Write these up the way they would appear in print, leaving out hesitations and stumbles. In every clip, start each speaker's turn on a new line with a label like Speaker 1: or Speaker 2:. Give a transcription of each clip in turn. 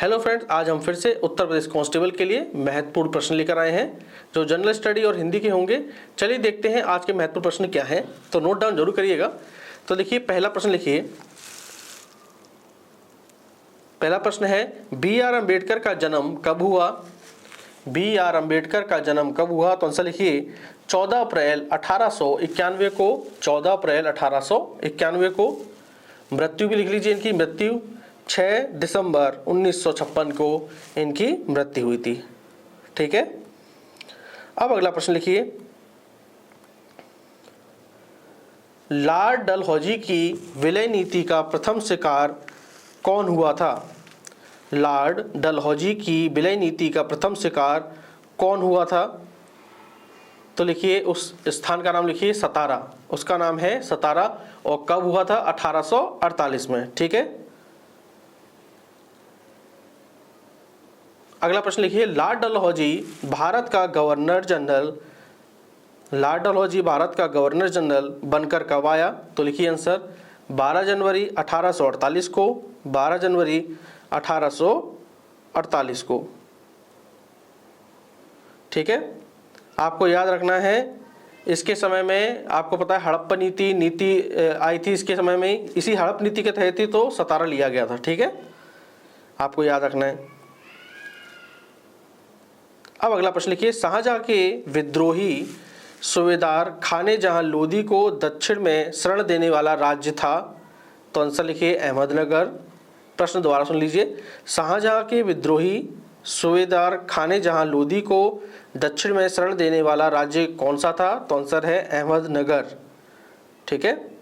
Speaker 1: Hello friends, आज हम फिर से उत्तर प्रदेश कांस्टेबल के लिए महत्वपूर्ण प्रश्न लेकर आए हैं जो जनरल स्टडी और हिंदी के होंगे। चलिए देखते हैं आज के महत्वपूर्ण प्रश्न क्या हैं, तो नोट डाउन जरूर करिएगा। तो देखिए पहला प्रश्न लिखिए। पहला प्रश्न है बी आर अम्बेडकर का जन्म कब हुआ? बी आर अम्बेडकर का जन्म कब हुआ? तो आंसर लिखिए 14 अप्रैल 1891 को। 14 अप्रैल 1891 को। मृत्यु भी लिख लीजिए, इनकी मृत्यु 6 दिसंबर 1956 को इनकी मृत्यु हुई थी। ठीक है, अब अगला प्रश्न लिखिए। लॉर्ड डलहौजी की विलय नीति का प्रथम शिकार कौन हुआ था? लॉर्ड डलहौजी की विलय नीति का प्रथम शिकार कौन हुआ था? तो लिखिए उस स्थान का नाम लिखिए सतारा। उसका नाम है सतारा और कब हुआ था? 1848 में। ठीक है, अगला प्रश्न लिखिए। लॉर्ड डलहौजी भारत का governor general, Lord Dalhousie Bharat का गवर्नर जनरल बनकर कब आया? तो लिखिए आंसर 12 जनवरी 1848 को। 12 जनवरी 1848 को। ठीक है, आपको याद रखना है इसके समय में आपको पता है हड़प्पा नीति आई थी इसके समय में, इसी हड़प्पा नीति के तहत ही तो सतारा लिया गया था। ठीक है, आपको याद रखना है। अब अगला प्रश्न लिखिए। शाहजहां के विद्रोही सूबेदार खाने जहां लोदी को दक्षिण में शरण देने वाला राज्य था? तो आंसर लिखिए अहमदनगर। प्रश्न दोबारा सुन लीजिए। शाहजहां के विद्रोही सूबेदार खाने जहां लोदी को दक्षिण में शरण देने वाला राज्य कौन सा था? तो आंसर है अहमदनगर। ठीक है,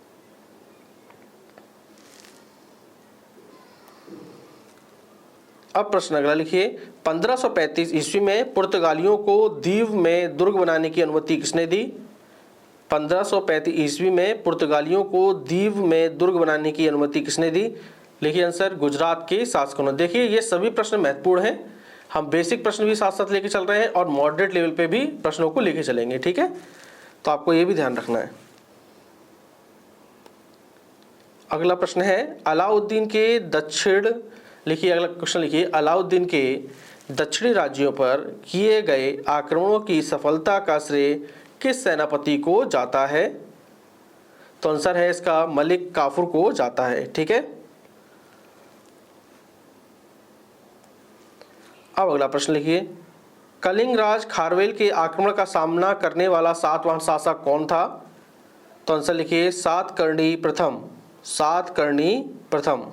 Speaker 1: अब प्रश्न अगला लिखिए। 1535 ईस्वी में पुर्तगालियों को दीव में दुर्ग बनाने की अनुमति किसने दी? 1535 ईस्वी में पुर्तगालियों को दीव में दुर्ग बनाने की अनुमति किसने दी? लिखिए आंसर गुजरात के शासकों ने। देखिए ये सभी प्रश्न महत्वपूर्ण हैं, हम बेसिक प्रश्न भी साथ साथ लेके चल रहे हैं और मॉडरेट लेवल पे भी प्रश्नों को लेके चलेंगे। ठीक है, तो आपको ये भी ध्यान रखना है। अगला प्रश्न है अलाउद्दीन के दक्षिण, लिखिए अगला क्वेश्चन लिखिए। अलाउद्दीन के दक्षिणी राज्यों पर किए गए आक्रमणों की सफलता का श्रेय किस सेनापति को जाता है? तो आंसर है इसका मलिक काफूर को जाता है। ठीक है, अब अगला प्रश्न लिखिए। कलिंग राज खारवेल के आक्रमण का सामना करने वाला सातवाहन शासक कौन था? तो आंसर लिखिए सातकर्णी प्रथम। सातकर्णी प्रथम।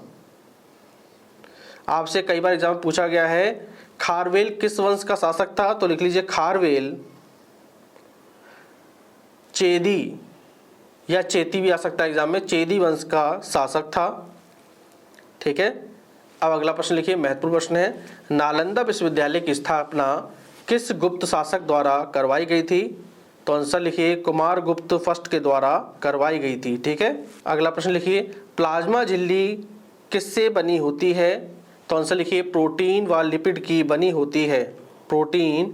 Speaker 1: आपसे कई बार एग्जाम में पूछा गया है खारवेल किस वंश का शासक था? तो लिख लीजिए खारवेल चेदी या चेती भी आ सकता है एग्जाम में, चेदी वंश का शासक था। ठीक है, अब अगला प्रश्न लिखिए, महत्वपूर्ण प्रश्न है। नालंदा विश्वविद्यालय की स्थापना किस गुप्त शासक द्वारा करवाई गई थी? तो आंसर लिखिए कुमार गुप्त फर्स्ट के द्वारा करवाई गई थी। ठीक है, अगला प्रश्न लिखिए। प्लाज्मा झिल्ली किससे बनी होती है? तो आंसर लिखिए प्रोटीन व लिपिड की बनी होती है। प्रोटीन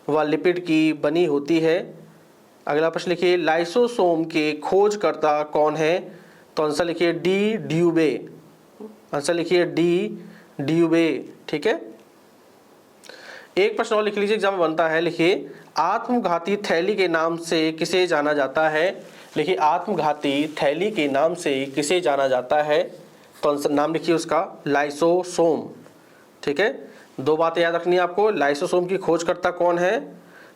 Speaker 1: व लिपिड की बनी होती है। अगला प्रश्न लिखिए। लाइसोसोम के खोजकर्ता कौन है? तो आंसर लिखिए डी ड्यूबे। आंसर लिखिए डी ड्यूबे। ठीक है, एक प्रश्न और लिख लीजिए, एग्जाम में बनता है। लिखिए आत्मघाती थैली के नाम से किसे जाना जाता है? लिखिए आत्मघाती थैली के नाम से किसे जाना जाता है? तो आंसर नाम लिखिए उसका लाइसोसोम। ठीक है, दो बातें याद रखनी है आपको। लाइसोसोम की खोजकर्ता कौन है?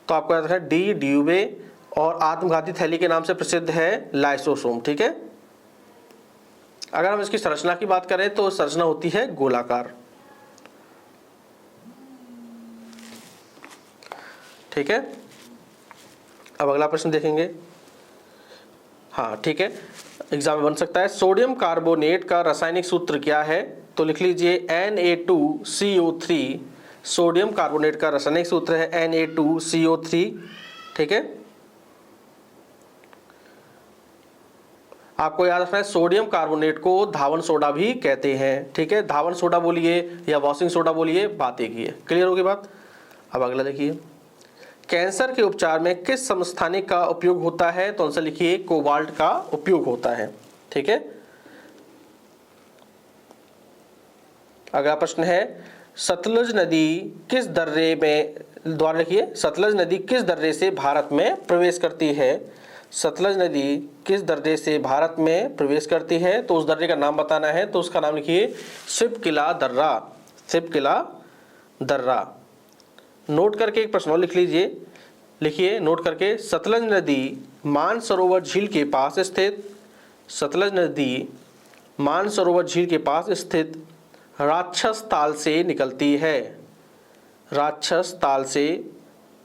Speaker 1: तो आपको याद रखना है डी ड्यूबे, और आत्मघाती थैली के नाम से प्रसिद्ध है लाइसोसोम। ठीक है, अगर हम इसकी संरचना की बात करें तो संरचना होती है गोलाकार। ठीक है, अब अगला प्रश्न देखेंगे। हाँ ठीक है, एग्जाम में बन सकता है। सोडियम कार्बोनेट का रासायनिक सूत्र क्या है? तो लिख लीजिए Na2CO3। सोडियम कार्बोनेट का रासायनिक सूत्र है Na2CO3। ठीक है, आपको याद रखना है सोडियम कार्बोनेट को धावन सोडा भी कहते हैं। ठीक है, धावन सोडा बोलिए या वॉशिंग सोडा बोलिए, बात एक ही है। क्लियर होगी बात? अब अगला देखिए। कैंसर के उपचार में किस समस्थानिक का उपयोग होता है? तो आंसर लिखिए कोबाल्ट का उपयोग होता है। ठीक है, अगला प्रश्न है सतलुज नदी किस दर्रे में, द्वारा लिखिए, सतलुज नदी किस दर्रे से भारत में प्रवेश करती है? सतलुज नदी किस दर्रे से भारत में प्रवेश करती है? तो उस दर्रे का नाम बताना है, तो उसका नाम लिखिए शिवकिला दर्रा। शिवकिला दर्रा। नोट करके एक प्रश्न और लिख लीजिए, लिखिए नोट करके, सतलुज नदी मानसरोवर झील के पास स्थित, सतलुज नदी मानसरोवर झील के पास स्थित राक्षस ताल से निकलती है, राक्षस ताल से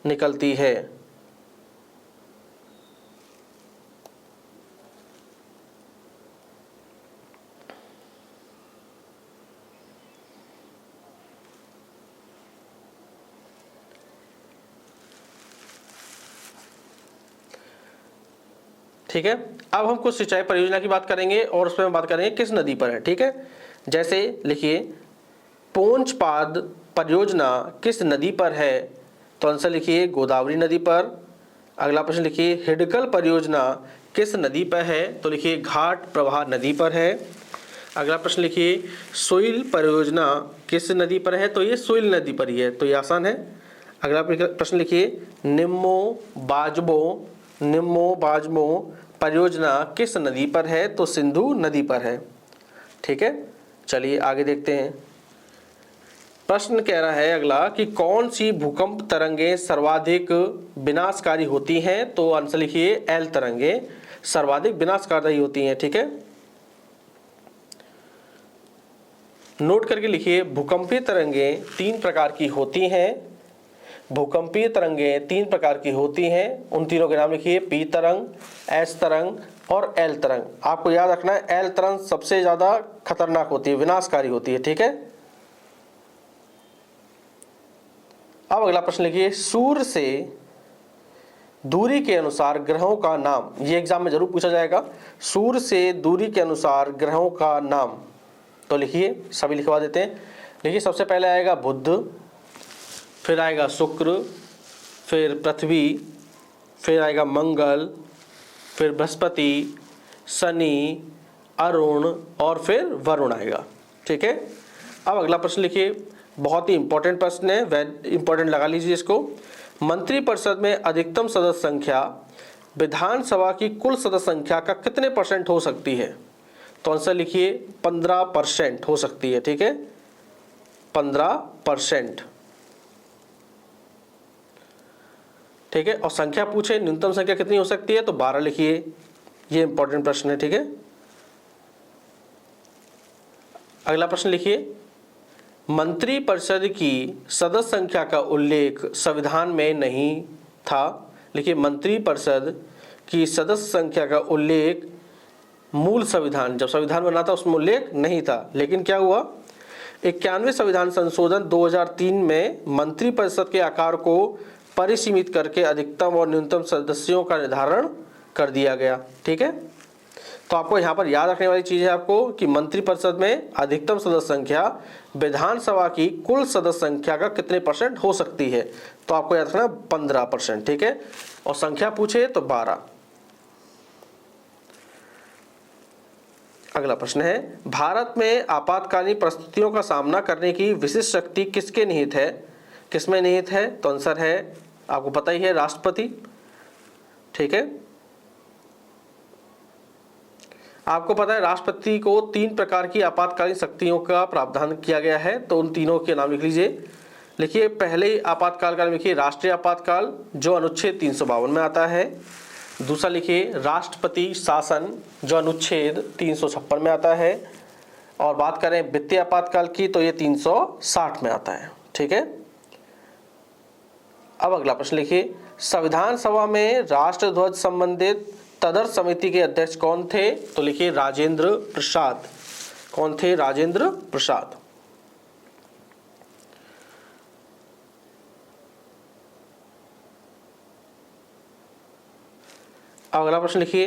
Speaker 1: निकलती है। ठीक है, अब हम कुछ सिंचाई परियोजना की बात करेंगे और उसमें बात करेंगे किस नदी पर है। ठीक है, जैसे लिखिए पोंचपाद परियोजना किस नदी पर है? तो आंसर लिखिए गोदावरी नदी पर। अगला प्रश्न लिखिए हिडकल परियोजना किस नदी पर है? तो लिखिए घाट प्रवाह नदी पर है। अगला प्रश्न लिखिए सोइल परियोजना किस नदी पर है? तो ये सोइल नदी पर ही है, तो ये आसान है। अगला प्रश्न लिखिए निम्मो बाजमो परियोजना किस नदी पर है? तो सिंधु नदी पर है। ठीक है, चलिए आगे देखते हैं। प्रश्न कह रहा है अगला कि कौन सी भूकंप तरंगें सर्वाधिक विनाशकारी होती हैं? तो आंसर लिखिए एल तरंगें सर्वाधिक विनाशकारी होती हैं। ठीक है, नोट करके लिखिए भूकंपीय तरंगें 3 प्रकार की होती हैं। भूकंपीय तरंगें 3 प्रकार की होती हैं, उन तीनों के नाम लिखिए पी तरंग, एस तरंग और एल तरंग। आपको याद रखना है एल तरंग सबसे ज्यादा खतरनाक होती है, विनाशकारी होती है। ठीक है, अब अगला प्रश्न लिखिए सूर्य से दूरी के अनुसार ग्रहों का नाम। ये एग्जाम में जरूर पूछा जाएगा, सूर्य से दूरी के अनुसार ग्रहों का नाम। तो लिखिए, सभी लिखवा देते हैं। लिखिए सबसे पहले आएगा बुध, फिर आएगा शुक्र, फिर पृथ्वी, फिर आएगा मंगल, फिर बृहस्पति, शनि, अरुण और फिर वरुण आएगा। ठीक है, अब अगला प्रश्न लिखिए, बहुत ही इंपॉर्टेंट प्रश्न है, इंपॉर्टेंट लगा लीजिए इसको। मंत्रिपरिषद में अधिकतम सदस्य संख्या विधानसभा की कुल सदस्य संख्या का कितने % हो सकती है? तो आंसर लिखिए 15% हो सकती है। ठीक है, 15%। ठीक है, और संख्या पूछे न्यूनतम संख्या कितनी हो सकती है? तो 12 लिखिए, ये इंपॉर्टेंट प्रश्न है। ठीक है, अगला प्रश्न लिखिए मंत्रिपरिषद की सदस्य संख्या का उल्लेख संविधान में नहीं था। लिखिए मंत्रिपरिषद की सदस्य संख्या का उल्लेख मूल संविधान, जब संविधान बना था उसमें उल्लेख नहीं था, लेकिन क्या हुआ 91वें संविधान संशोधन 2003 में मंत्रिपरिषद के आकार को परिसीमित करके अधिकतम और न्यूनतम सदस्यों का निर्धारण कर दिया गया। ठीक है, तो आपको यहाँ पर याद रखने वाली चीज है आपको कि मंत्रिपरिषद में अधिकतम सदस्य संख्या विधानसभा की कुल सदस्य संख्या का कितने % हो सकती है? तो आपको याद रखना 15%। ठीक है, और संख्या पूछे तो 12। अगला प्रश्न है भारत में आपातकालीन परिस्थितियों का सामना करने की विशिष्ट शक्ति किसके निहित है? किसमें निहित है? तो आंसर है आपको पता ही है राष्ट्रपति। ठीक है, आपको पता है राष्ट्रपति को 3 प्रकार की आपातकालीन शक्तियों का प्रावधान किया गया है, तो उन तीनों के नाम लिख लीजिए। लिखिए पहले आपातकाल का लिखिए राष्ट्रीय आपातकाल जो अनुच्छेद 352 में आता है। दूसरा लिखिए राष्ट्रपति शासन जो अनुच्छेद 356 में आता है। और बात करें वित्तीय आपातकाल की तो ये 360 में आता है। ठीक है, अब अगला प्रश्न लिखिए संविधान सभा में राष्ट्रध्वज संबंधित तदर्थ समिति के अध्यक्ष कौन थे? तो लिखिए राजेंद्र प्रसाद। कौन थे? राजेंद्र प्रसाद। अगला प्रश्न लिखिए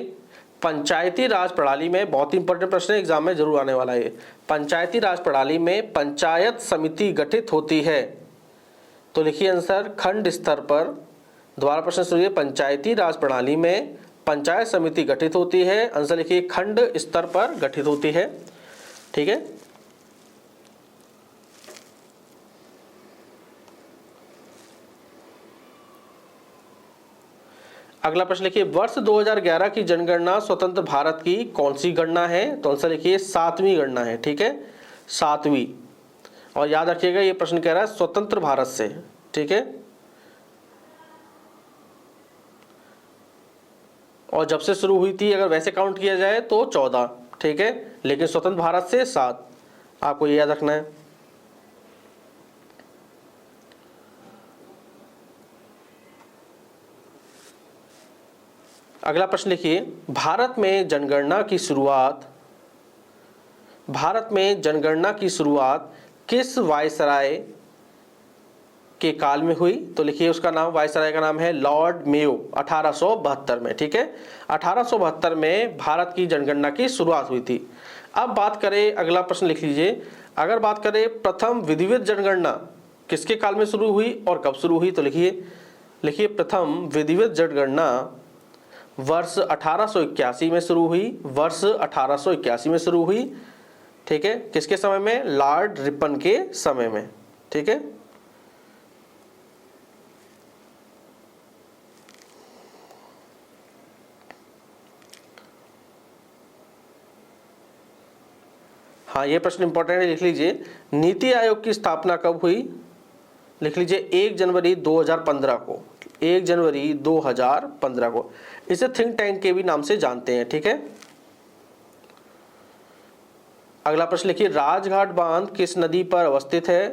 Speaker 1: पंचायती राज प्रणाली में, बहुत ही इंपॉर्टेंट प्रश्न है, एग्जाम में जरूर आने वाला है। पंचायती राज प्रणाली में पंचायत समिति गठित होती है, तो लिखिए आंसर खंड स्तर पर। दोबारा प्रश्न सुनिए, पंचायती राज प्रणाली में पंचायत समिति गठित होती है, आंसर लिखिए खंड स्तर पर गठित होती है। ठीक है, अगला प्रश्न लिखिए, वर्ष 2011 की जनगणना स्वतंत्र भारत की कौन सी गणना है? तो आंसर लिखिए 7वीं गणना है। ठीक है, 7वीं। और याद रखिएगा ये प्रश्न कह रहा है स्वतंत्र भारत से। ठीक है, और जब से शुरू हुई थी अगर वैसे काउंट किया जाए तो 14। ठीक है, लेकिन स्वतंत्र भारत से 7, आपको ये याद रखना है। अगला प्रश्न लिखिए, भारत में जनगणना की शुरुआत किस वायसराय के काल में हुई? तो लिखिए उसका नाम, वायसराय का नाम है लॉर्ड मेयो, 1872 में। ठीक है, 1872 में भारत की जनगणना की शुरुआत हुई थी। अब बात करें, अगला प्रश्न लिख लीजिए, अगर बात करें प्रथम विधिवत जनगणना किसके काल में शुरू हुई और कब शुरू हुई? तो लिखिए प्रथम विधिवत जनगणना वर्ष 1881 में शुरू हुई, वर्ष 1881 में शुरू हुई। ठीक है, किसके समय में? लॉर्ड रिपन के समय में। ठीक है, हाँ ये प्रश्न इंपॉर्टेंट है, लिख लीजिए, नीति आयोग की स्थापना कब हुई? लिख लीजिए 1 जनवरी 2015 को, 1 जनवरी 2015 को। इसे थिंक टैंक के भी नाम से जानते हैं। ठीक है, अगला प्रश्न लिखिए, राजघाट बांध किस नदी पर अवस्थित है?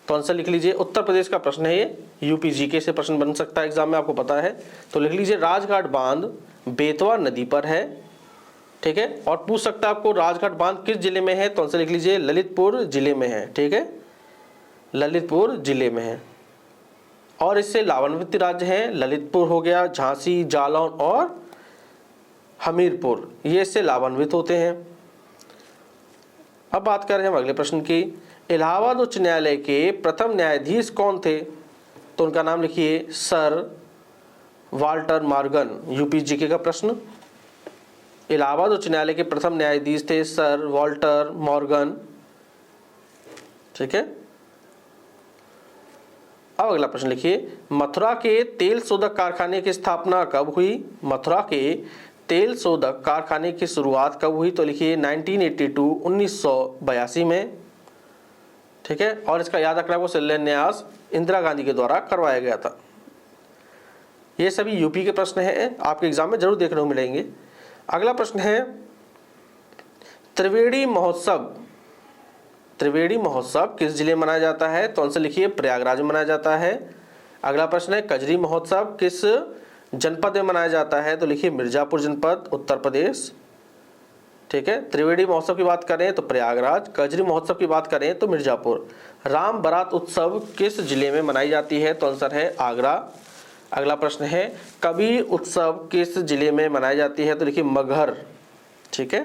Speaker 1: तो आंसर लिख लीजिए, उत्तर प्रदेश का प्रश्न है ये, यूपी जीके से प्रश्न बन सकता है एग्जाम में, आपको पता है। तो लिख लीजिए राजघाट बांध बेतवा नदी पर है। ठीक है, और पूछ सकता है आपको राजघाट बांध किस जिले में है? तो आंसर लिख लीजिए ललितपुर जिले में है। ठीक है, ललितपुर जिले में है। और इससे लाभान्वित राज्य हैं, ललितपुर हो गया, झांसी, जालौन और हमीरपुर, ये इससे लाभान्वित होते हैं। अब बात कर रहे हैं हम अगले प्रश्न की, इलाहाबाद उच्च न्यायालय के प्रथम न्यायाधीश कौन थे? तो उनका नाम लिखिए sir Walter Morgan, UP GK का प्रश्न। इलाहाबाद उच्च न्यायालय के प्रथम न्यायाधीश थे सर वाल्टर मॉर्गन। ठीक है, अब अगला प्रश्न लिखिए, मथुरा के तेल शोधक कारखाने की स्थापना कब हुई? मथुरा के तेल शोधक कारखाने की शुरुआत कब हुई? तो लिखिए 1982, 1982 में। ठीक है, और इसका याद रखना, वो शिलान्यास इंदिरा गांधी के द्वारा करवाया गया था। ये सभी यूपी के प्रश्न हैं, आपके एग्जाम में जरूर देखने को मिलेंगे। अगला प्रश्न है, त्रिवेणी महोत्सव किस जिले में मनाया जाता है? तो आंसर लिखिए प्रयागराज में मनाया जाता है। अगला प्रश्न है, कजरी महोत्सव किस जनपद में मनाया जाता है? तो लिखिए मिर्जापुर जनपद, उत्तर प्रदेश। ठीक है, त्रिवेणी महोत्सव की बात करें तो प्रयागराज, कजरी महोत्सव की बात करें तो मिर्जापुर। राम बारात उत्सव किस जिले में मनाई जाती है? तो आंसर है आगरा। अगला प्रश्न है, कबीर उत्सव किस जिले में मनाई जाती है? तो लिखिए मगहर। ठीक है,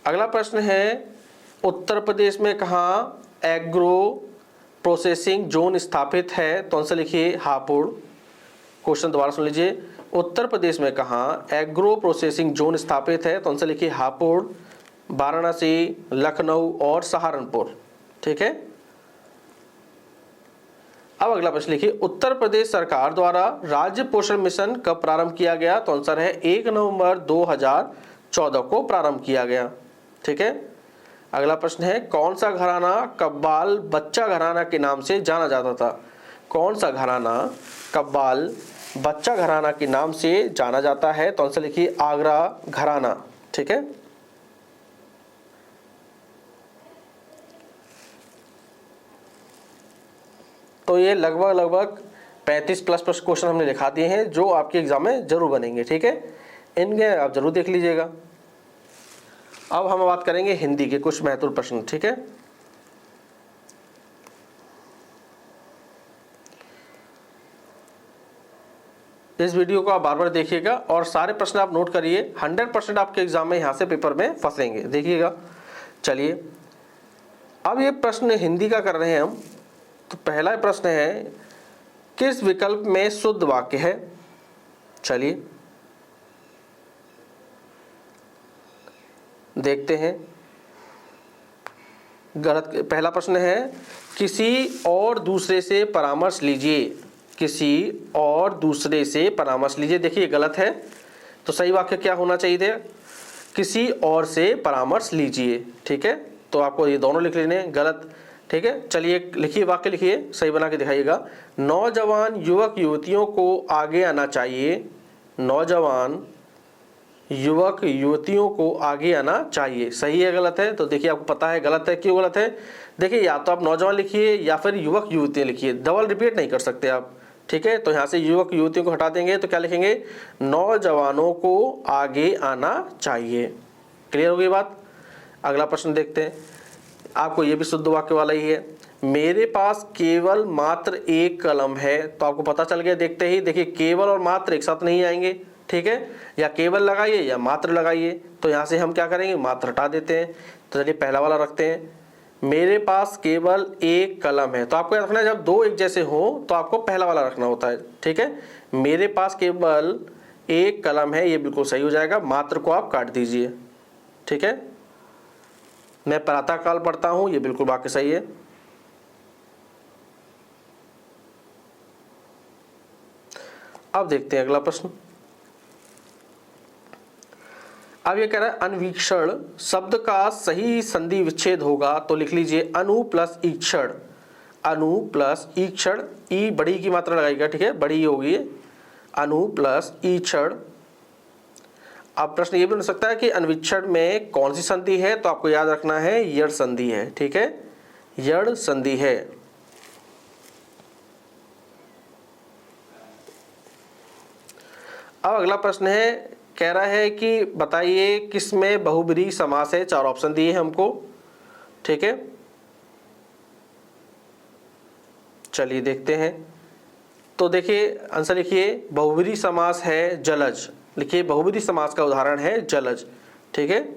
Speaker 1: अगला प्रश्न है, उत्तर प्रदेश में कहाँ एग्रो प्रोसेसिंग जोन स्थापित है? तो आंसर लिखिए हापुड़। क्वेश्चन दोबारा सुन लीजिए, उत्तर प्रदेश में कहाँ एग्रो प्रोसेसिंग जोन स्थापित है? तो आंसर लिखिए हापुड़, वाराणसी, लखनऊ और सहारनपुर। ठीक है, अब अगला प्रश्न लिखिए, उत्तर प्रदेश सरकार द्वारा राज्य पोषण मिशन कब प्रारंभ किया गया? तो आंसर है 1 नवंबर 2014 को प्रारंभ किया गया। ठीक है, अगला प्रश्न है, कौन सा घराना कव्वाल बच्चा घराना के नाम से जाना जाता था? कौन सा घराना कव्वाल बच्चा घराना के नाम से जाना जाता है? तो आंसर लिखिए आगरा घराना। ठीक है, तो ये लगभग 35+ क्वेश्चन हमने लिखा दिए हैं जो आपके एग्जाम में जरूर बनेंगे। ठीक है, इनके आप जरूर देख लीजिएगा। अब हम बात करेंगे हिंदी के कुछ महत्वपूर्ण प्रश्न। ठीक है, इस वीडियो को आप बार बार देखिएगा और सारे प्रश्न आप नोट करिए, 100% आपके एग्जाम में यहाँ से पेपर में फंसेंगे, देखिएगा। चलिए, अब ये प्रश्न हिंदी का कर रहे हैं हम। तो पहला प्रश्न है, किस विकल्प में शुद्ध वाक्य है? चलिए देखते हैं। गलत, पहला प्रश्न है किसी और दूसरे से परामर्श लीजिए, किसी और दूसरे से परामर्श लीजिए। देखिए गलत है, तो सही वाक्य क्या होना चाहिए थे, किसी और से परामर्श लीजिए। ठीक है, तो आपको ये दोनों लिख लेने गलत। ठीक है, चलिए लिखिए, वाक्य लिखिए, सही बना के दिखाइएगा। नौजवान युवक युवतियों को आगे आना चाहिए, नौजवान युवक युवतियों को आगे आना चाहिए। सही है गलत है, तो देखिए आपको पता है गलत है, क्यों गलत है। देखिए या तो आप नौजवान लिखिए या फिर युवक युवतियाँ लिखिए, डबल रिपीट नहीं कर सकते आप। ठीक है, तो यहाँ से युवक युवतियों को हटा देंगे तो क्या लिखेंगे, नौजवानों को आगे आना चाहिए। क्लियर हो गई बात। अगला प्रश्न देखते हैं, आपको ये भी शुद्ध वाक्य वाला ही है। मेरे पास केवल मात्र एक कलम है, तो आपको पता चल गया देखते ही। देखिए केवल और मात्र एक साथ नहीं आएंगे, ठीक है, या केवल लगाइए या मात्र लगाइए। तो यहाँ से हम क्या करेंगे, मात्र हटा देते हैं। तो चलिए पहला वाला रखते हैं, मेरे पास केवल एक कलम है। तो आपको याद रखना है, जब दो एक जैसे हो तो आपको पहला वाला रखना होता है। ठीक है, मेरे पास केवल एक कलम है, ये बिल्कुल सही हो जाएगा। मात्र को आप काट दीजिए। ठीक है, मैं प्रातःकाल पढ़ता हूं, ये बिल्कुल वाक्य सही है। अब देखते हैं अगला प्रश्न। अब ये कह रहा है अन्वीक्षण शब्द का सही संधि विच्छेद होगा, तो लिख लीजिए अनु प्लस ईक्षण, अनु प्लस ईक्षण, ई बड़ी की मात्रा लगाएगा। ठीक है, बड़ी होगी, अनु प्लस ईक्षण। अब प्रश्न ये भी हो सकता है कि अन्वीक्षण में कौन सी संधि है, तो आपको याद रखना है यड़ संधि है। ठीक है, यड़ संधि है। अब अगला प्रश्न है, कह रहा है कि बताइए किसमें बहुब्रीहि समास है। चार ऑप्शन दिए हैं हमको। ठीक है, चलिए देखते हैं। तो देखिए आंसर लिखिए, बहुब्रीहि समास है जलज। लिखिए बहुब्रीहि समास का उदाहरण है जलज। ठीक है,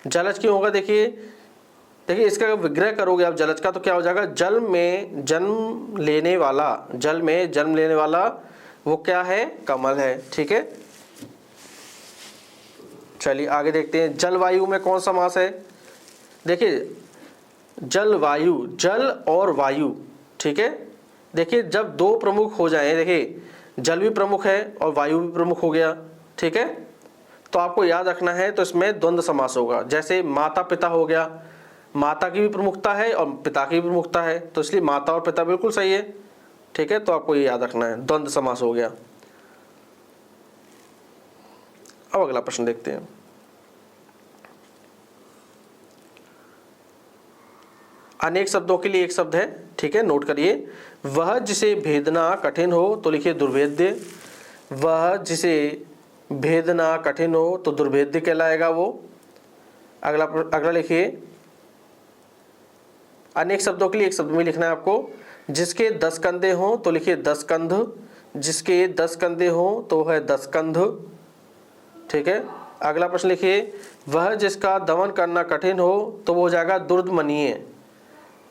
Speaker 1: जलज क्यों होगा, देखिए इसका विग्रह करोगे आप जलज का तो क्या हो जाएगा, जल में जन्म लेने वाला, जल में जन्म लेने वाला वो क्या है, कमल है। ठीक है, चलिए आगे देखते हैं, जलवायु में कौन सा समास है। देखिए जलवायु, जल और वायु। ठीक है, देखिए जब दो प्रमुख हो जाएं, देखिए जल भी प्रमुख है और वायु भी प्रमुख हो गया। ठीक है, तो आपको याद रखना है, तो इसमें द्वंद्व समास होगा। जैसे माता पिता हो गया, माता की भी प्रमुखता है और पिता की भी प्रमुखता है, तो इसलिए माता और पिता बिल्कुल सही है। ठीक है, तो आपको ये याद रखना है, द्वंद्व समास हो गया। अब अगला प्रश्न देखते हैं। अनेक शब्दों के लिए एक शब्द है। ठीक है, नोट करिए, वह जिसे भेदना कठिन हो, तो लिखिए दुर्भेद्य। वह जिसे भेदना कठिन हो तो दुर्भेद्य कहलाएगा वो। अगला लिखिए, अनेक शब्दों के लिए एक शब्द में लिखना है आपको, जिसके 10 कंधे हों तो लिखिए 10 कंध, जिसके 10 कंधे हों तो है 10 कंध। ठीक है, अगला प्रश्न लिखिए, वह जिसका दमन करना कठिन हो तो वो हो जाएगा दुर्दमनीय।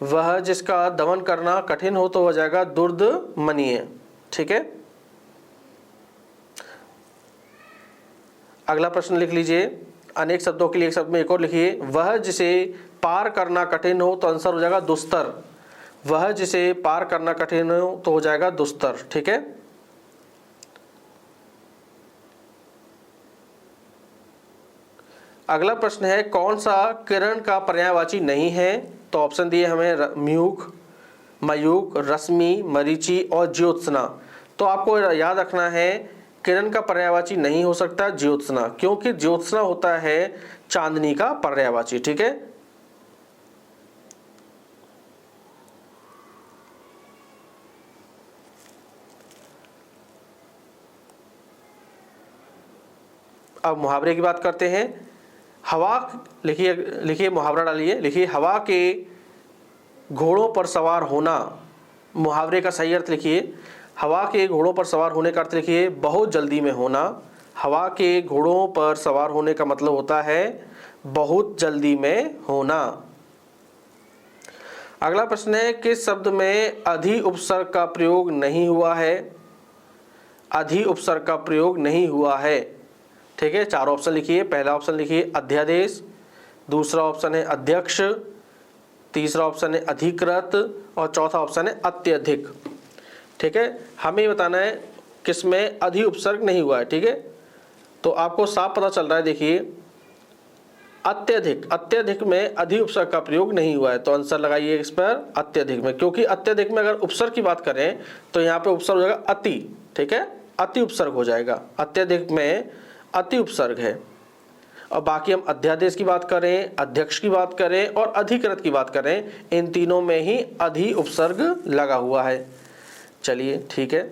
Speaker 1: वह जिसका दमन करना कठिन हो तो हो जाएगा दुर्दमनीय। ठीक है, अगला प्रश्न लिख लीजिए, अनेक शब्दों के लिए एक शब्द में एक और लिखिए, वह जिसे पार करना कठिन हो तो आंसर हो जाएगा दुस्तर। वह जिसे पार करना कठिन हो तो हो जाएगा दुस्तर। ठीक है, अगला प्रश्न है, कौन सा किरण का पर्यायवाची नहीं है, तो ऑप्शन दिए हमें म्यूख, मयूख, रश्मि, मरीचि और ज्योत्सना। तो आपको याद रखना है, किरण का पर्यायवाची नहीं हो सकता ज्योत्सना, क्योंकि ज्योत्सना होता है चांदनी का पर्यायवाची। ठीक है, अब मुहावरे की बात करते हैं। हवा, लिखिए मुहावरा डालिए, लिखिए हवा के घोड़ों पर सवार होना। मुहावरे का सही अर्थ लिखिए, हवा के घोड़ों पर सवार होने का अर्थ लिखिए बहुत जल्दी में होना। हवा के घोड़ों पर सवार होने का मतलब होता है बहुत जल्दी में होना। अगला प्रश्न है, किस शब्द में अधि उपसर्ग का प्रयोग नहीं हुआ है। अधि उपसर्ग का प्रयोग नहीं हुआ है। ठीक है, चार ऑप्शन लिखिए। पहला ऑप्शन लिखिए अध्यादेश, दूसरा ऑप्शन है अध्यक्ष, तीसरा ऑप्शन है अधिकृत और चौथा ऑप्शन है अत्यधिक। ठीक है, हमें ये बताना है किसमें अधि उपसर्ग नहीं हुआ है। ठीक है, तो आपको साफ पता चल रहा है, देखिए अत्यधिक, अत्यधिक में अधि उपसर्ग का प्रयोग नहीं हुआ है, तो आंसर लगाइए इस पर अत्यधिक में, क्योंकि अत्यधिक में अगर उपसर्ग की बात करें तो यहाँ पे उपसर्ग हो जाएगा अति। ठीक है, अति उपसर्ग हो जाएगा, अत्यधिक में अति उपसर्ग है। और बाकी हम अध्यादेश की बात करें, अध्यक्ष की बात करें और अधिकृत की बात करें, इन तीनों में ही अधि उपसर्ग लगा हुआ है। चलिए ठीक है,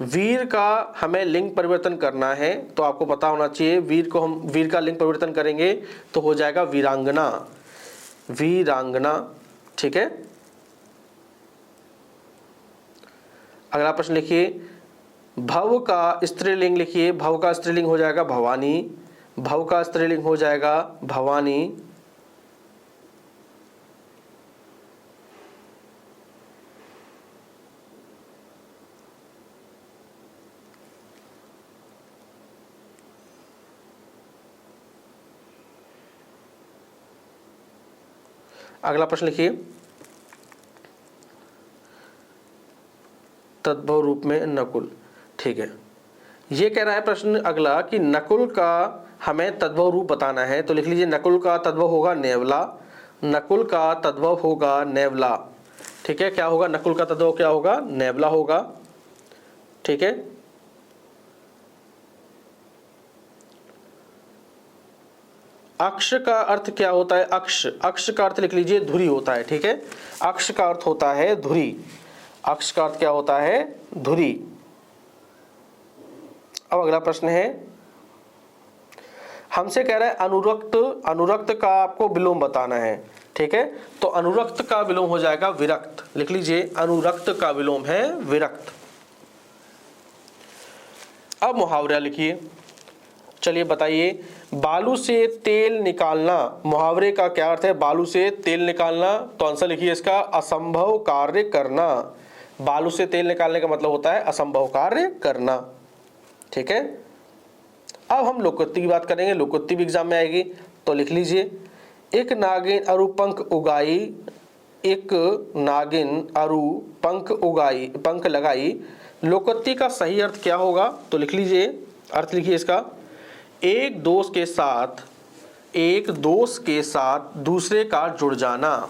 Speaker 1: वीर का हमें लिंग परिवर्तन करना है, तो आपको पता होना चाहिए वीर को हम वीर का लिंग परिवर्तन करेंगे तो हो जाएगा वीरांगना, वीरांगना। ठीक है, अगला प्रश्न लिखिए, भव का स्त्रीलिंग लिखिए, भव का स्त्रीलिंग हो जाएगा भवानी, भव का स्त्रीलिंग हो जाएगा भवानी। अगला प्रश्न लिखिए, तद्भव रूप में नकुल। ठीक है, ये कह रहा है प्रश्न अगला कि नकुल का हमें तद्भव रूप बताना है, तो लिख लीजिए नकुल का तद्भव होगा नेवला, नकुल का तद्भव होगा नेवला। ठीक है, क्या होगा, नकुल का तद्भव क्या होगा, नेवला होगा। ठीक है, अक्ष का अर्थ क्या होता है, अक्ष, अक्ष का अर्थ लिख लीजिए धुरी होता है। ठीक है, अक्ष का अर्थ होता है धुरी, अक्ष का अर्थ क्या होता है, धुरी। अब अगला प्रश्न है, हमसे कह रहा है अनुरक्त, अनुरक्त का आपको विलोम बताना है। ठीक है, तो अनुरक्त का विलोम हो जाएगा विरक्त, लिख लीजिए अनुरक्त का विलोम है विरक्त। अब मुहावरा लिखिए, चलिए बताइए, बालू से तेल निकालना, मुहावरे का क्या अर्थ है, बालू से तेल निकालना, तो आंसर लिखिए इसका असंभव कार्य करना। बालू से तेल निकालने का मतलब होता है असंभव कार्य करना। ठीक है, अब हम लोकोक्ति की बात करेंगे, लोकोक्ति भी एग्जाम में आएगी, तो लिख लीजिए, एक नागिन अरु पंख उगाई, एक नागिन अरु पंख उगाई, पंख लगाई। लोकोक्ति का सही अर्थ क्या होगा, तो लिख लीजिए, अर्थ लिखिए इसका, एक दोस्त के साथ, एक दोस्त के साथ दूसरे का जुड़ जाना।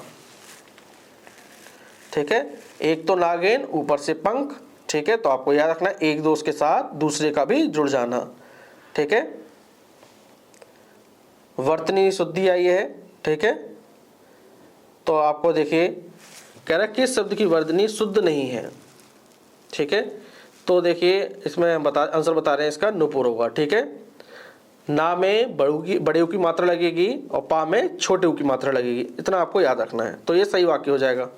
Speaker 1: ठीक है, एक तो नागिन ऊपर से पंख। ठीक है, तो आपको याद रखना एक दोस्त के साथ दूसरे का भी जुड़ जाना। ठीक है, वर्तनी शुद्धि आई है। ठीक है, तो आपको देखिए कह रहा है किस शब्द की वर्तनी शुद्ध नहीं है। ठीक है, तो देखिए इसमें आंसर बता रहे हैं इसका नुपुर होगा। ठीक है, ना में बड़े की मात्रा लगेगी और पा में छोटे की मात्रा लगेगी, इतना आपको याद रखना है, तो ये सही वाक्य हो जाएगा।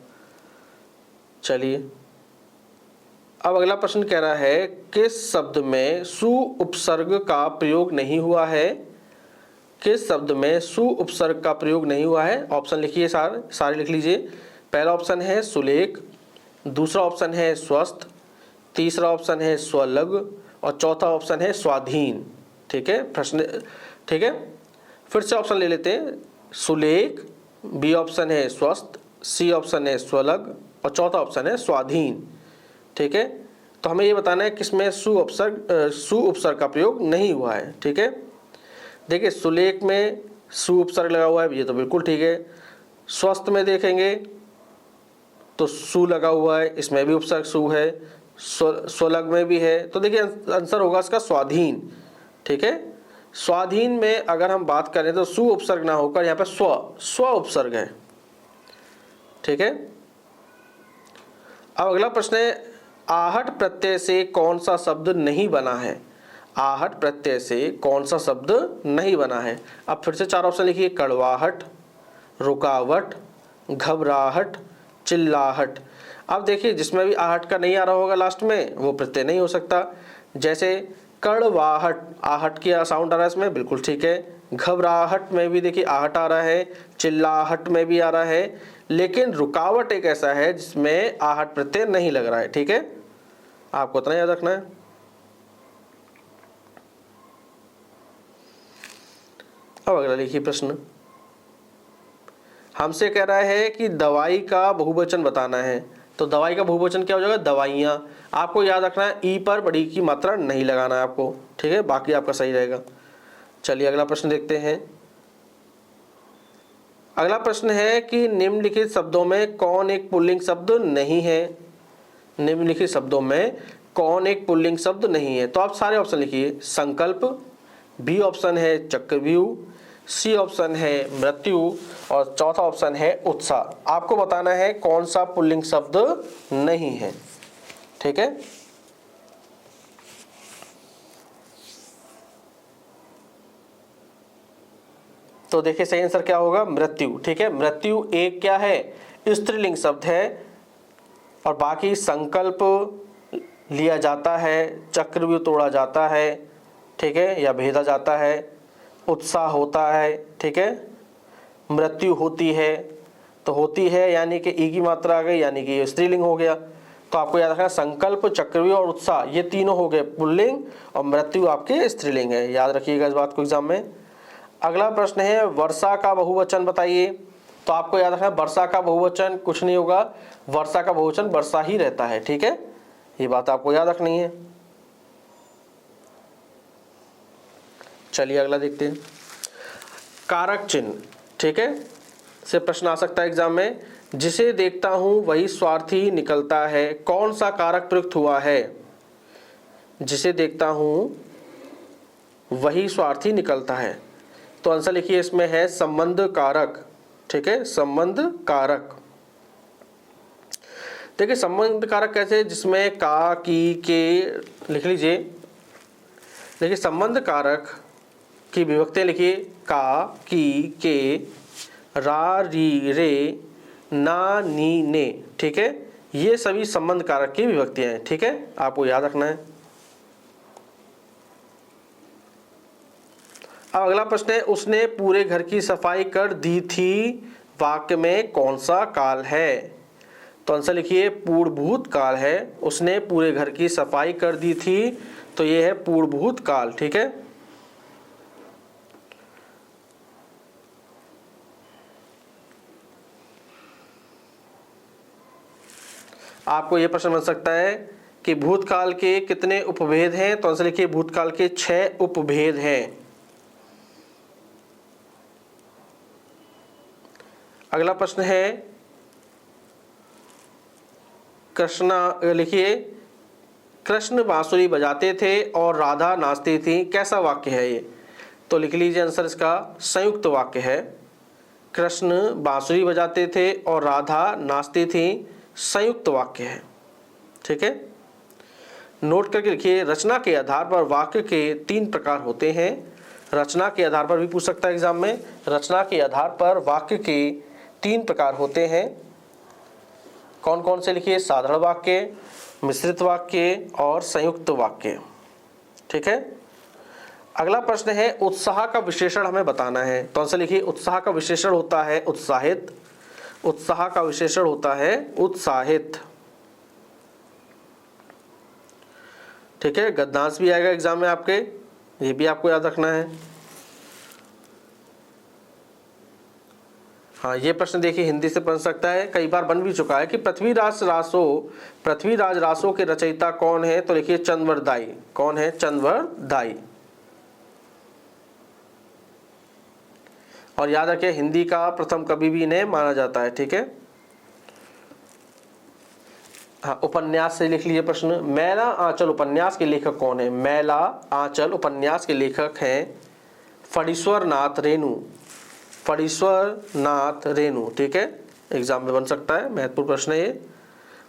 Speaker 1: चलिए, अब अगला प्रश्न कह रहा है किस शब्द में सु उपसर्ग का प्रयोग नहीं हुआ है, किस शब्द में सु उपसर्ग का प्रयोग नहीं हुआ है। ऑप्शन लिखिए, सारे लिख लीजिए। पहला ऑप्शन है सुलेख, दूसरा ऑप्शन है स्वस्थ, तीसरा ऑप्शन है स्वलग और चौथा ऑप्शन है स्वाधीन। ठीक है, प्रश्न, ठीक है, फिर से ऑप्शन ले लेते हैं, सुलेख, बी ऑप्शन है स्वस्थ, सी ऑप्शन है स्वलग और चौथा ऑप्शन है स्वाधीन। ठीक है, तो हमें ये बताना है किसमें सु उपसर्ग का प्रयोग नहीं हुआ है। ठीक है, देखिए सुलेख में सु उपसर्ग लगा हुआ है, ये तो बिल्कुल ठीक है। स्वस्थ में देखेंगे तो सु लगा हुआ है, इसमें भी उपसर्ग सु है, स्वलग में भी है, तो देखिए आंसर होगा इसका स्वाधीन। ठीक है, स्वाधीन में अगर हम बात करें तो सु उपसर्ग ना होकर यहाँ पे स्व उपसर्ग है। ठीक है, अब अगला प्रश्न है, आहट प्रत्यय से कौन सा शब्द नहीं बना है, आहट प्रत्यय से कौन सा शब्द नहीं बना है। अब फिर से चार ऑप्शन लिखिए, कड़वाहट, रुकावट, घबराहट, चिल्लाहट। अब देखिए जिसमें भी आहट का नहीं आ रहा होगा लास्ट में वो प्रत्यय नहीं हो सकता, जैसे कड़वाहट, आहट की साउंड आ रहा है इसमें, बिल्कुल ठीक है। घबराहट में भी देखिए आहट आ रहा है, चिल्लाहट में भी आ रहा है, लेकिन रुकावट एक ऐसा है जिसमें आहट प्रत्यय नहीं लग रहा है। ठीक है, आपको इतना याद रखना है। अब अगला लिखिए प्रश्न, हमसे कह रहा है कि दवाई का बहुवचन बताना है। तो दवाई का बहुवचन क्या हो जाएगा, दवाइयाँ। आपको याद रखना है ई पर बड़ी की मात्रा नहीं लगाना है आपको, ठीक है, बाकी आपका सही रहेगा। चलिए अगला प्रश्न देखते हैं। अगला प्रश्न है कि निम्नलिखित शब्दों में कौन एक पुल्लिंग शब्द नहीं है। निम्नलिखित शब्दों में कौन एक पुल्लिंग शब्द नहीं है। तो आप सारे ऑप्शन लिखिए, संकल्प, बी ऑप्शन है चक्रव्यूह, सी ऑप्शन है मृत्यु और चौथा ऑप्शन है उत्साह। आपको बताना है कौन सा पुल्लिंग शब्द नहीं है, ठीक है। तो देखिए सही आंसर क्या होगा, मृत्यु, ठीक है। मृत्यु एक क्या है, स्त्रीलिंग शब्द है और बाकी संकल्प लिया जाता है, चक्रव्यूह तोड़ा जाता है, ठीक है, या भेदा जाता है, उत्साह होता है, ठीक है, मृत्यु होती है। तो होती है यानी कि ई की मात्रा आ गई, यानी कि ये स्त्रीलिंग हो गया। तो आपको याद रखना संकल्प, चक्रव्यूह और उत्साह ये तीनों हो गए पुल्लिंग और मृत्यु आपके स्त्रीलिंग है। याद रखिएगा इस बात को एग्जाम में। अगला प्रश्न है वर्षा का बहुवचन बताइए। तो आपको याद रखना वर्षा का बहुवचन कुछ नहीं होगा, वर्षा का बहुवचन वर्षा ही रहता है, ठीक है, ये बात आपको याद रखनी है। चलिए अगला देखते हैं, कारक चिन्ह, ठीक है, से प्रश्न आ सकता है एग्जाम में। जिसे देखता हूं वही स्वार्थी निकलता है, कौन सा कारक प्रयुक्त हुआ है। जिसे देखता हूं वही स्वार्थी निकलता है। तो आंसर लिखिए, इसमें है संबंध कारक, ठीक है, संबंध कारक। देखिए संबंध कारक कैसे, जिसमें का, की, के लिख लीजिए। देखिए संबंध कारक की विभक्तियां लिखिए, का, की, के, रा, री, रे, ना, नी, ने, ठीक है, ये सभी संबंध कारक की विभक्तियां हैं, ठीक है, आपको याद रखना है। अब अगला प्रश्न है, उसने पूरे घर की सफाई कर दी थी, वाक्य में कौन सा काल है। तो आंसर लिखिए, पूर्वभूत काल है। उसने पूरे घर की सफाई कर दी थी, तो ये है पूर्वभूत काल, ठीक है। आपको यह प्रश्न बन सकता है कि भूतकाल के कितने उपभेद हैं। तो आंसर लिखिए, भूतकाल के 6 उपभेद हैं। अगला प्रश्न है, कृष्णा लिखिए, कृष्ण बांसुरी बजाते थे और राधा नाचती थी, कैसा वाक्य है ये। तो लिख लीजिए आंसर इसका संयुक्त वाक्य है। कृष्ण बांसुरी बजाते थे और राधा नाचती थी, संयुक्त वाक्य है, ठीक है। नोट करके लिखिए, रचना के आधार पर वाक्य के 3 प्रकार होते हैं। रचना के आधार पर भी पूछ सकता है एग्जाम में। रचना के आधार पर वाक्य के 3 प्रकार होते हैं। कौन कौन से लिखिए, साधारण वाक्य, मिश्रित वाक्य और संयुक्त वाक्य, ठीक है। अगला प्रश्न है, उत्साह का विशेषण हमें बताना है। तो आंसर लिखिए, उत्साह का विशेषण होता है उत्साहित। उत्साह का विशेषण होता है उत्साहित, ठीक है। गद्यांश भी आएगा एग्जाम में आपके, ये भी आपको याद रखना है। हाँ, ये प्रश्न देखिए हिंदी से बन सकता है, कई बार बन भी चुका है कि पृथ्वीराज रासो के रचयिता कौन है। तो लिखिए चंद्रवरदाई। कौन है, चंद्रवरदाई। और याद रखिए हिंदी का प्रथम कवि भी इन्हें माना जाता है, ठीक है। हाँ, उपन्यास से लिख लीजिए प्रश्न, मैला आंचल उपन्यास के लेखक कौन है। मैला आंचल उपन्यास के लेखक हैं फणीश्वर नाथ रेणु। फणीश्वर नाथ रेणु, ठीक है, एग्जाम में बन सकता है, महत्वपूर्ण प्रश्न है ये।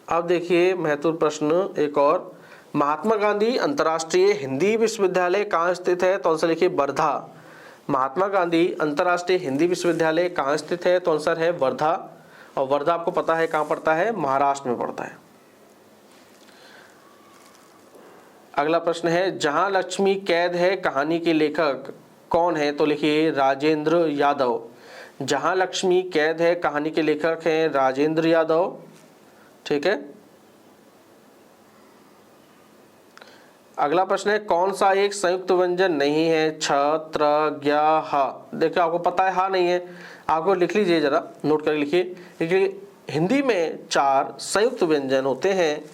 Speaker 1: अब देखिए महत्वपूर्ण प्रश्न एक और, महात्मा गांधी अंतर्राष्ट्रीय हिंदी विश्वविद्यालय कहाँ स्थित है। तो आंसर लिखिए वर्धा। महात्मा गांधी अंतर्राष्ट्रीय हिंदी विश्वविद्यालय कहाँ स्थित है। तो आंसर है वर्धा। और वर्धा आपको पता है कहाँ पड़ता है, महाराष्ट्र में पड़ता है। अगला प्रश्न है, जहां लक्ष्मी कैद है कहानी के लेखक कौन है। तो लिखिए राजेंद्र यादव। जहां लक्ष्मी कैद है कहानी के लेखक हैं राजेंद्र यादव, ठीक है। अगला प्रश्न है कौन सा एक संयुक्त व्यंजन नहीं है? छ, त्र, ज्ञ, ह। देखिए आपको पता है हा नहीं है, आपको लिख लीजिए, जरा नोट करके लिखिए। देखिए हिंदी में 4 संयुक्त व्यंजन होते हैं,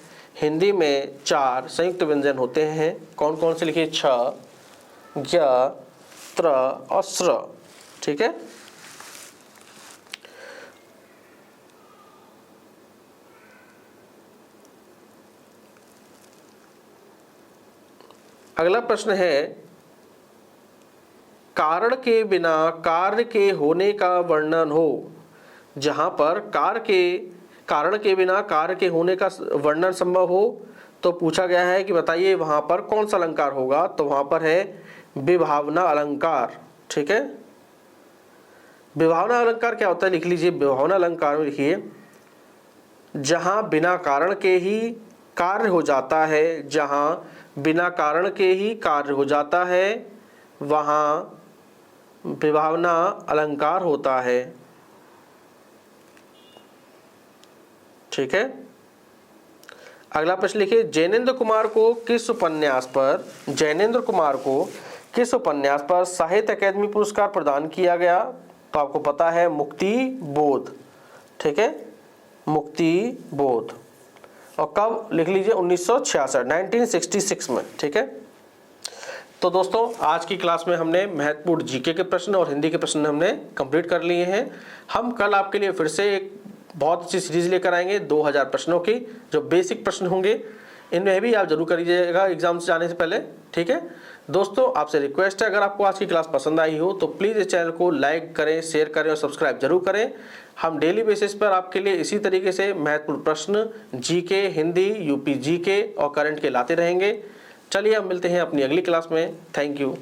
Speaker 1: हिंदी में 4 संयुक्त व्यंजन होते हैं। कौन कौन से लिखिए? छ, ज्ञ, त्र और स्र। ठीक है, अगला प्रश्न है कारण के बिना कार्य के होने का वर्णन हो। जहां पर कारण के बिना कार्य के होने का वर्णन संभव हो तो पूछा गया है कि बताइए वहां पर कौन सा अलंकार होगा? तो वहां पर है विभावना अलंकार। ठीक है, विभावना अलंकार क्या होता है? लिख लीजिए, विभावना अलंकार में लिखिए जहां बिना कारण के ही कार्य हो जाता है, जहां बिना कारण के ही कार्य हो जाता है वहां विभावना अलंकार होता है। ठीक है, अगला प्रश्न लिखिए जैनेन्द्र कुमार को किस उपन्यास पर साहित्य अकादमी पुरस्कार प्रदान किया गया? तो आपको पता है मुक्ति बोध। ठीक है, मुक्ति बोध। और कब? लिख लीजिए 1966 में। ठीक है, तो दोस्तों आज की क्लास में हमने महत्वपूर्ण जीके के प्रश्न और हिंदी के प्रश्न हमने कंप्लीट कर लिए हैं। हम कल आपके लिए फिर से एक बहुत अच्छी सीरीज लेकर आएंगे 2000 प्रश्नों की, जो बेसिक प्रश्न होंगे। इनमें भी आप जरूर करिएगा एग्जाम से जाने से पहले। ठीक है दोस्तों, आपसे रिक्वेस्ट है अगर आपको आज की क्लास पसंद आई हो तो प्लीज़ इस चैनल को लाइक करें, शेयर करें और सब्सक्राइब जरूर करें। हम डेली बेसिस पर आपके लिए इसी तरीके से महत्वपूर्ण प्रश्न जीके, हिंदी, यूपी जीके और करंट के लाते रहेंगे। चलिए अब मिलते हैं अपनी अगली क्लास में। Thank you.